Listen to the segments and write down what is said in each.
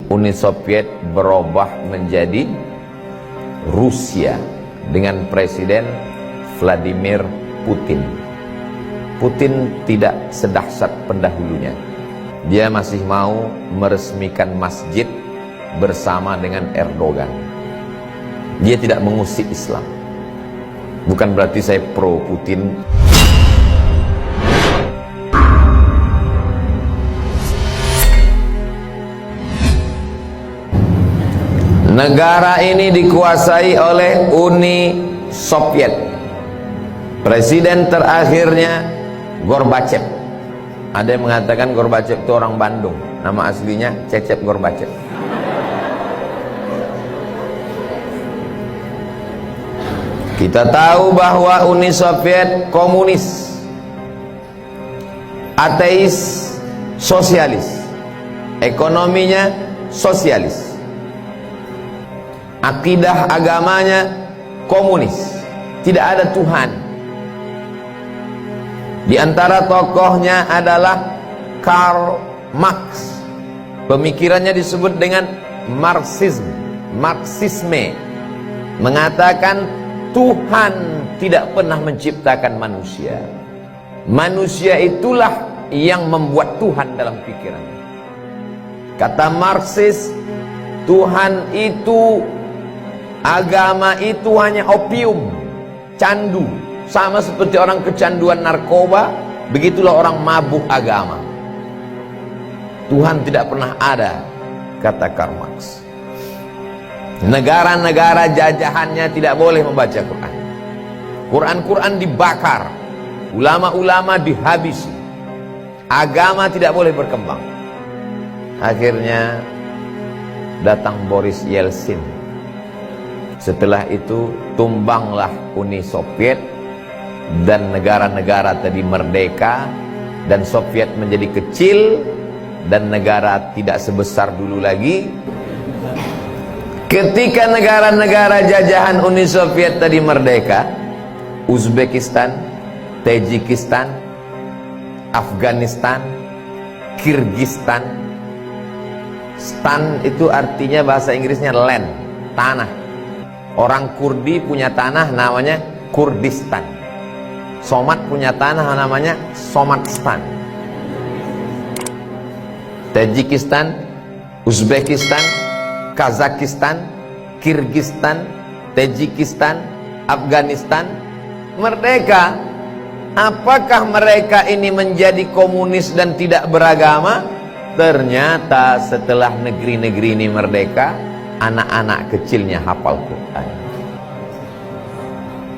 Uni Soviet berubah menjadi Rusia dengan Presiden Vladimir Putin. Putin tidak sedahsyat pendahulunya. Dia masih mau meresmikan masjid bersama dengan Erdogan. Dia tidak mengusik Islam. Bukan berarti saya pro Putin. Negara ini dikuasai oleh Uni Soviet. Presiden terakhirnya Gorbachev. Ada yang mengatakan Gorbachev itu orang Bandung. Nama aslinya Cecep Gorbachev. Kita tahu bahwa Uni Soviet komunis, ateis, sosialis. Ekonominya sosialis. Akidah agamanya komunis, tidak ada Tuhan. Di antara tokohnya adalah Karl Marx. Pemikirannya disebut dengan Marxisme, mengatakan Tuhan tidak pernah menciptakan manusia. Manusia itulah yang membuat Tuhan dalam pikirannya. Kata Marxis, Tuhan itu, agama itu hanya opium, candu. Sama seperti orang kecanduan narkoba, begitulah orang mabuk agama. Tuhan tidak pernah ada, kata Karl Marx. Negara-negara jajahannya tidak boleh membaca Quran. Quran dibakar, ulama-ulama dihabisi, agama tidak boleh berkembang. Akhirnya datang Boris Yeltsin. Setelah itu tumbanglah Uni Soviet, dan negara-negara tadi merdeka, dan Soviet menjadi kecil, dan negara tidak sebesar dulu lagi. Ketika negara-negara jajahan Uni Soviet tadi merdeka, Uzbekistan, Tajikistan, Afghanistan, Kirgistan. Stan itu artinya bahasa Inggrisnya land, tanah. Orang Kurdi punya tanah namanya Kurdistan. Somat punya tanah namanya Somatstan. Tajikistan, Uzbekistan, Kazakistan, Kirgistan, Tajikistan, Afghanistan merdeka. Apakah mereka ini menjadi komunis dan tidak beragama? Ternyata setelah negeri-negeri ini merdeka, anak-anak kecilnya hafal Quran.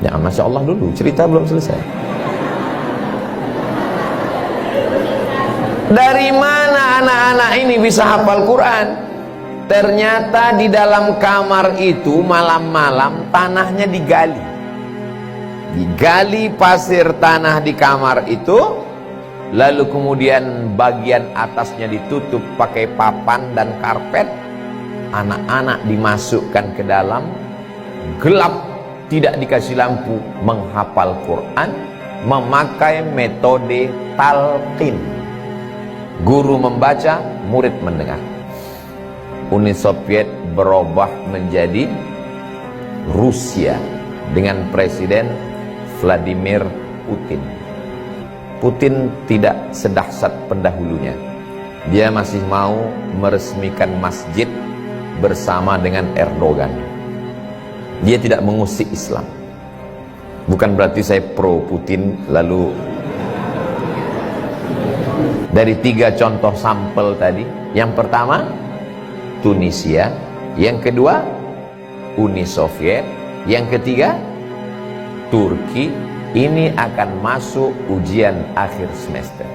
Ya, Masya Allah dulu, cerita belum selesai. Dari mana anak-anak ini bisa hafal Quran? Ternyata di dalam kamar itu malam-malam tanahnya digali. Digali pasir tanah di kamar itu, lalu kemudian bagian atasnya ditutup pakai papan dan karpet. Anak-anak dimasukkan ke dalam, gelap, tidak dikasih lampu, menghafal Quran, memakai metode talqin. Guru membaca, murid mendengar. Uni Soviet berubah menjadi Rusia dengan Presiden Vladimir Putin. Putin tidak sedahsyat pendahulunya. Dia masih mau meresmikan masjid bersama dengan Erdogan. Dia tidak mengusik Islam. Bukan berarti saya pro Putin. Lalu dari 3 contoh sampel tadi, yang pertama Tunisia, yang kedua Uni Soviet, yang ketiga Turki. Ini akan masuk ujian akhir semester.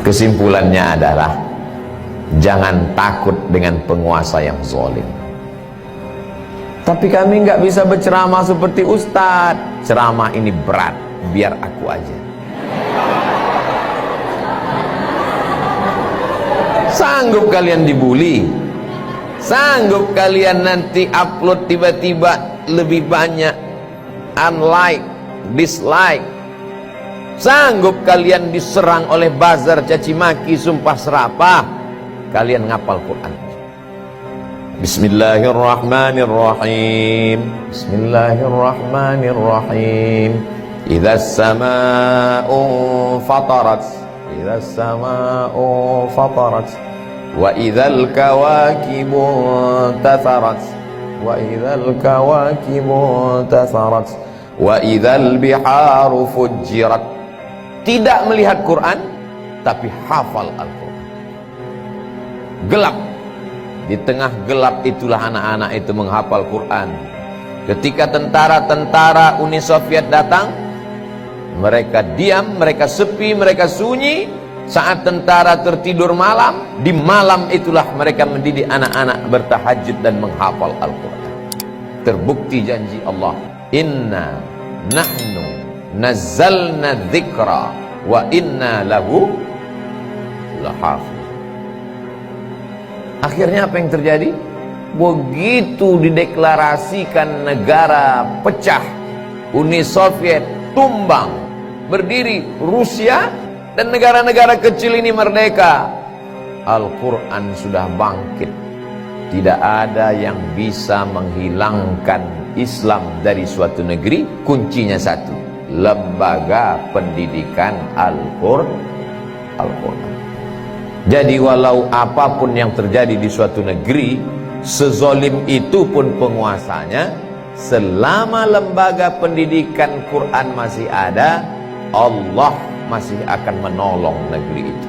Kesimpulannya adalah jangan takut dengan penguasa yang zalim. Tapi kami nggak bisa berceramah seperti Ustadz. Ceramah ini berat, biar aku aja. Sanggup kalian dibully? Sanggup kalian nanti upload tiba-tiba lebih banyak unlike, dislike, Sanggup kalian diserang oleh buzzer, caci maki, sumpah serapah, kalian ngapal Quran. Bismillahirrahmanirrahim. Bismillahirrahmanirrahim. Idzas samaa'u fatarat. Idzas samaa'u fatarat. Wa idzal kawakibu tatharat. Wa idzal kawakibu tatharat. Wa idzal biharu fujirat. Tidak melihat Quran, tapi hafal Al-Quran. Gelap. Di tengah gelap itulah anak-anak itu menghafal Quran. Ketika tentara-tentara Uni Soviet datang, mereka diam, mereka sepi, mereka sunyi. Saat tentara tertidur malam, di malam itulah mereka mendidik anak-anak bertahajud dan menghafal Al-Quran. Terbukti janji Allah, inna nahnu nazzalna dzikra wa inna lahu lahafiz. Akhirnya apa yang terjadi? Begitu dideklarasikan negara pecah, Uni Soviet tumbang, berdiri Rusia, dan negara-negara kecil ini merdeka. Al-Quran sudah bangkit. Tidak ada yang bisa menghilangkan Islam dari suatu negeri. Kuncinya satu, lembaga pendidikan Al-Quran. Jadi walau apapun yang terjadi di suatu negeri, sezolim itu pun penguasanya, selama lembaga pendidikan Quran masih ada, Allah masih akan menolong negeri itu.